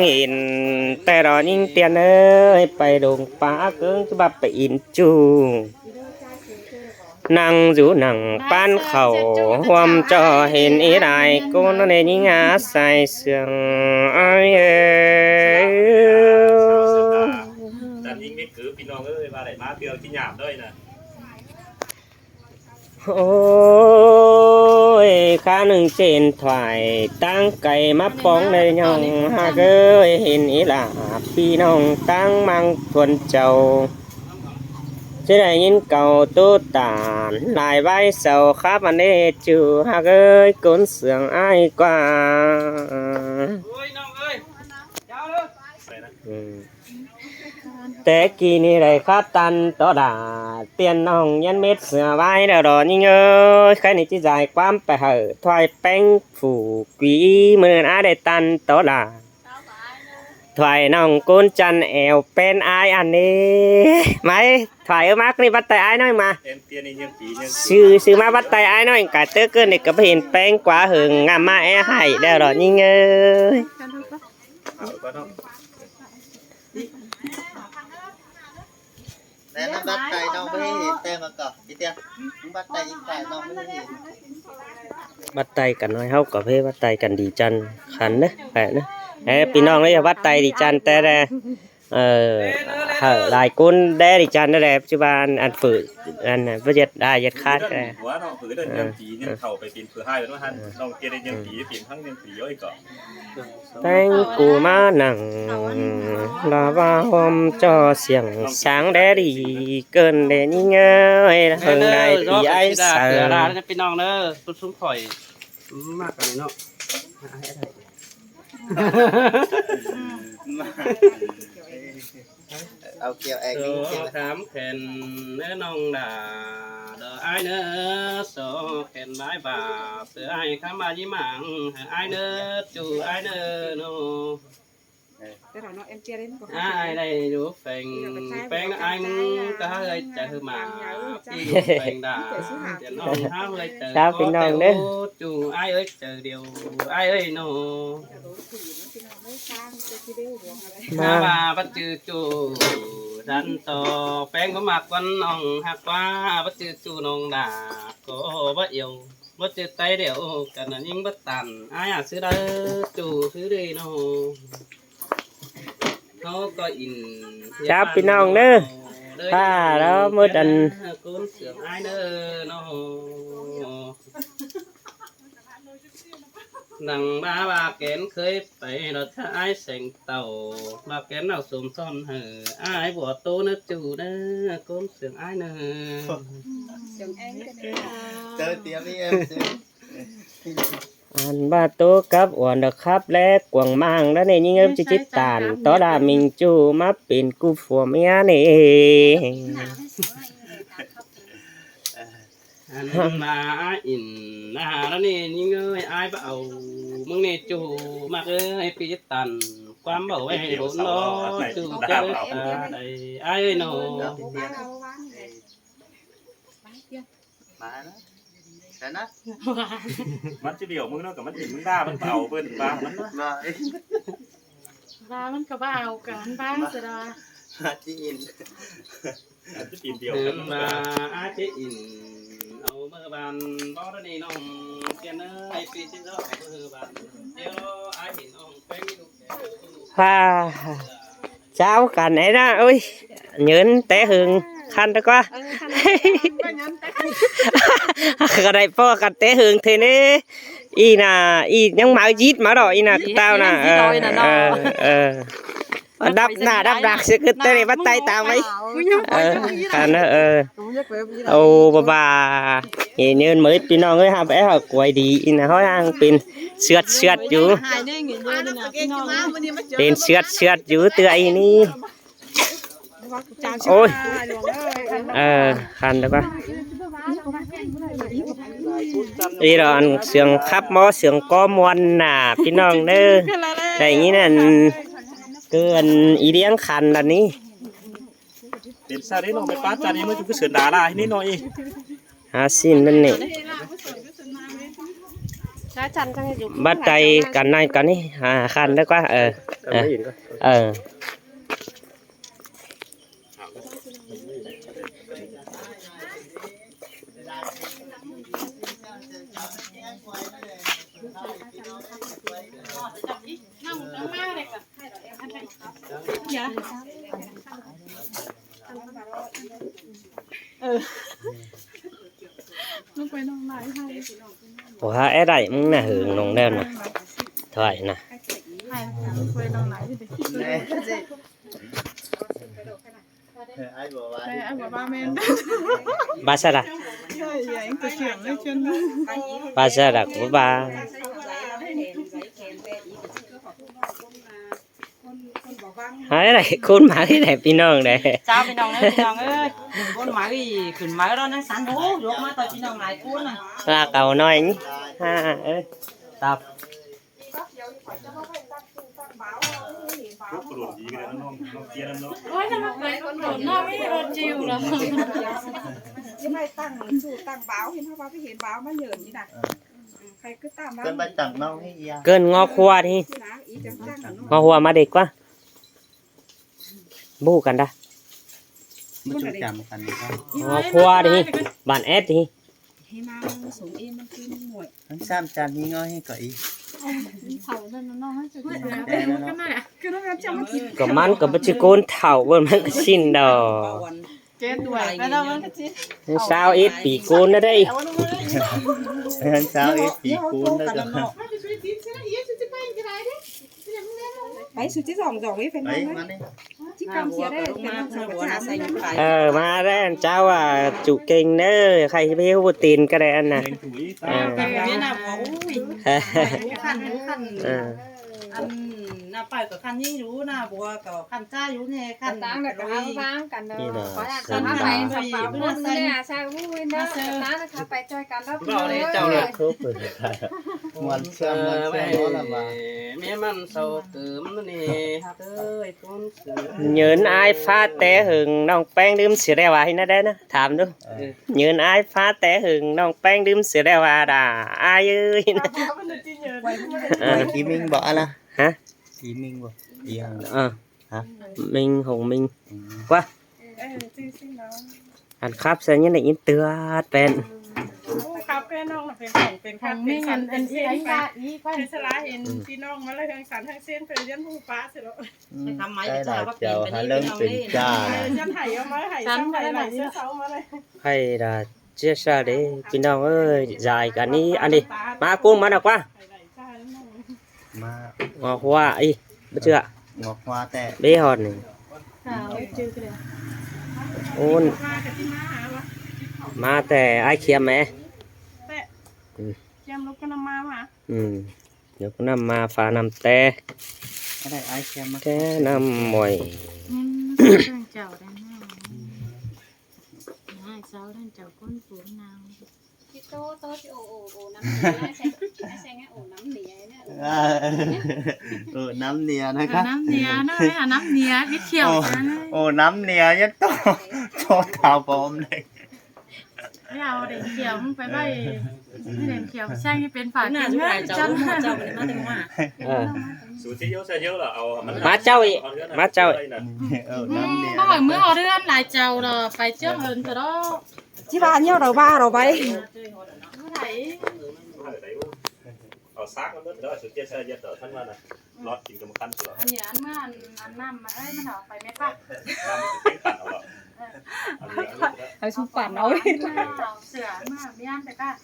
เห็นแต่รอยิ่งเตียนเอ้ยไปดงป้าเกิงจะบับไปอินจูนั่งอยู่นั่งป้านเขาความจอเห็นอีไรกูนั่นเองยิ่งอาใส่เสียงไอ้เอ้แต่ยิ่งไม่คือพี่น้องเอ้ยมาไหนมาเตือนที่หยาบด้วยนะโอ้ยข้าหนึ่งเจนถวายตั้งไก่มาป้องในยองหากเอ้ยเห็นอีหลาพี่น้องตั้งมังทวนเจ้าจะได้ยินเก่าตู้ตานลายใบเสาครับอันนี้จูหากเอ้ยก้นเสืองอ้ายกว่าแต่กี่นี่ไรข้าตันต่อดาเตียนน้องยันเม็ดเสือไว้เดี๋ยวรอยิ่งเอ้ยใครนี่จะจ่ายความไปเหอะถอยแป้งผูกกีมืออาได้ตันต่อดาถอยน้องกุนจันแอวเป็นอายอันนี้ไหมถอยมากนี่บัดไตอายน้อยมาซื้อมาบัดไตอายน้อยกะเตอเกินนี่ก็เห็นแป้งกว่าหึงงามมาแอให้เดี๋ยวรอยิ่งเอ้ยแต่น้ำบัดไตน้องไม่ให้เห็นแต่มาก่อนพี่เตี้ยน้ำบัดไตอีกฝ่ายน้องไม่ให้เห็นบัดไตกันน้อยเฮากับเพ่บัดไตกันดีจันขันนะแปะนะพี่น้องเลยบัดไตดีจันแต่หลายคนได้ดีจันนั่นแหละปัจจุบันอันฝืนอันประหยัดได้ยัดคาดกันหัวน้องฝืนเดินยังผียังเข่าไปปีนเพื่อให้แล้วท่านน้องเกเรยังผีปีนทั้งยังผีย้อยก่อนแตงกูมาหนังลาว่าหอมจอเสียงช้างแดดีเกินเดนี่เงยเฮงในปีไอ้เสือร้านพี่น้องเนอะตุ้มซุ้มข่อยมากกว่านี้เนาะเอาเกี่ยวแอกนี่ถามแขนเนื้อน้องด่าเด้อไอ้เนื้อโซแขนไม้บ่าเสือไอ้ข้ามายิ้มหมังไอ้เนื้อจู่ไอ้เนื้อโนไอ้ได้ดูแฝงแฝงไอ้มึงก็เลยจะหือหมาพี่แฝงด่าจะน้องห้าวเลยเจอก็จู่ไอ้เอ้ยเจอเดียวไอ้เอ้ยโนมาบัดจือจูดันต่อแป้งก็มักวันน้องหักว่าบัดจือจูน้องด่าก็บัดเอียวบัดจือไตเดียวกันนั่นยิ่งบัดตันอ้ายซื้อได้จูซื้อได้โนเขาก็อินจับพี่น้องเด้อถ้าแล้วเมื่อดันกุนเสืออ้ายเด้อโนนังบ้าบาแกนเคยไปรถไอ้เสงเต่าบาแกนเอาสมซ่อนเหอไอ้บัวโตนะจูนะก้มเสียงไอ้เนอเสียงแองเจอเตี้ยนี่เอ็มอันบาโตกับอ้วนเด้อครับและกวางมังแล้วนี่ยิ่งจะจิตตานต่อดามิงจูมาเป็นกูผัวเมียนี่อันมาอินนะแล้วนี่ยิ่งเอ้ยไอ้บ่เอามึงนี่จูมากเอ้ยปีตันความเบาไว้ให้โดนล้อจูเจอไอ้โนมานะแต่นะมันจะเดี่ยวมึงเนาะกับมันถึงมึงด่ามันเป่าเปิ้นบ้ามันบ้ามันก็บ้าเอากันบ้าเสียดายจีอินจะปีนเดียวมาอาเจอินเอาเมื่อบานบ่ได้นี่น้องเสียนเอ้ยปีที่แล้วเมื่อบานเดี๋ยวอาเห็นน้องเป็นลูกเช้ากันไหนนะเอ้ยเงินแต่หึงคันตะก้าก็ได้พ่อกันแต่หึงเทนี่อีน่ะอียังมาจีดมาดอกอีน่ะเต้าน่ะดับหน้าดับดักสิคือเตะบัดไตตามไว้คันนะเอาบ่าเห็นเงินมื้อพี่น้องเอ้ยหาไปหากวยดีอีน่ะเฮายังเป็นเชือดอยู่เป็นเชือดอยู่เตื้ออีนี่โอ้ยคันแล้วก็อีรอนเสียงขับมอเสียงก้อมวนน่ะพี่น้องเด้อแต่อย่างนี้นั่นเกินอีเลี้ยงคันอันนี้เป็นซาได้น้องไปป้าจานนี้มันคือเสือดาลาให้นี่หน่อยหาสิ้นนั่นนี่ ช้าจันจังอยู่ bắt tay cắn này cắn đi khăn đó quá nó quay nông lại hay ủa ấy đây cũng là hưởng nồng đen nè thoại nè quay nông lại đi ai bảo bà đây anh bảo ba men ba sao đặt vậy anh tự trưởng lên chân ba sao đặt của ba ấy này khôn mà cái đẹp pin non này sao pin non ơi con máy gì khẩn máy đó nó sẵn hố ruột mà tao pin non lại cuốn này là cầu nói nhỉ tập พวกกระโดดดีกันน้องเกียร์น้อง โอ้ยถ้ามันเป็นคนหนุนน้องไม่โดนจิวหรอก chứ mày tăng chủ tăng báo thì nó báo cái hiện báo mà nhờn như này hay cứ tăng báo cơn ba chẳng nông hay gì à เกินงอครัวที่ chứ lá ý chẳng tăng là งอครัวมาเด็กกว่าบูกันได้ ไม่ช่วยจำกันนะครับ งอครัวที่บ้านแอดที่ hay mang xuống im nó cứ nguội ทั้งสามจานนี้ง่อยให้ก่อยอี thầu nên nó non hết rồi cái này cứ nó ngắm trong nó kịp ก็มันก็บ่สิโกนเฒ่าเบิ่มันก็ชินดอก chết đuổi cái đâuมันก็chết สาวอีปีโกนนะได้ ทั้งเช้าอีปีคูณแล้วก็ đấy số chứ dòng dòng ấy phải ไป mang มา đấy เนี่ย chứ cầm kia đấy phải mang sao có trả xây những cái มาแล้วเจ้าอ่ะจุเก่งเด้อใครสิไปเฮ็ดบ่ตีนก็ได้อันน่ะ เล่นถุย cái phía nào có ui khăn ăn na phải có khăn như rú na bùa có khăn cha rú nè khăn tăng được cả hai vang cả đời có là khăn cả phải bảy sập bảo luôn nè sao vui đó tăng nó khá phải chơi cả lớp เราเนี่ยเจ้าเนี่ย ครบเลยมวนเชื่อมวนเชื่อมโน้ละมา แม่มันเศร้าเติมนี่เต้ยต้นเสือ ยืนอายฟ้าแต่หึงน้องแป้งดื่มเสียได้ว่าให้นะได้นะถามดูยืนอายฟ้าแต่หึงน้องแป้งดื่มเสียได้ว่าด่าอายเอ้ยนะ Chí Minh bỏ là ฮะ Chí Minh bỏ đi hàng ฮะมิงหงมิงว่าอันครับเสียงได้ยินเตือนเป็น ครับแค่น้องเป็นของเป็น thằng mình ăn ý ấy ra ý เป็ quay นสลาเห็นพี่น้องมาเลยทางสันทางเส้นเป็นยันผู้ฟ้าเสร็จแล้ว Cái là chào hà lân tình cha này ยันไห่เอามาไห่ซ้ำไห่ไหลเสื้อเสามาเลย ให้ด่าเจี๊ยชาเด้พี่น้องเอ้ยจ่ายกันนี้อันนี้มากุ้งมาดอกว่า ไห่ไหลจ้าแล้วน้อง Mà งอหัวอีบ่เชื่อ ngọt hoa tệ เบ้ฮอดนี่ thảo chưa cái này โอ้น มากับที่มาหาวะ มาแต่ไอ้ายเคียมแหม ยำลูกก็นำมาว่ะ เดี๋ยวก็นำมาฟ้านำแต่ Cái này ai xem mà แค่นำหมอย đang chào đang hai sáu đang chào con phụ nào chị tô chị ổ nắm nỉ ai xem cái ổ nắm nỉ ấy nè nắm nìa này khác nắm nia nó đấy là nắm nia biết chiều nắm nìa nhất to cho thảo bom này cái nào để chiều không phải bay để chiều sang như bên phải nào bên chú lại hết cháu chân một cháu để mà từng hòa สูตรที่เยอะใช่เยอะเหรอเอามัน มาเจ้าอีกมาเจ้า nắm nìa nó hỏi mới họ đưa ăn lại chào là phải trước hơn từ đó chứ ba nhiêu đầu ba đầu bay thấy เอาซักมันเมื่อเดี๋ยวสูตรเจี๊ยบใช่เยอะเดี๋ยวท่านว่านะรอดกินกับมันขั้นสุด nhỉ ăn mà ăn năm mà ấy nó phải mấy phát น้ำมันจะเป็นขันเอาหรอ hay xung phản nói sửa mà đi ăn phải cả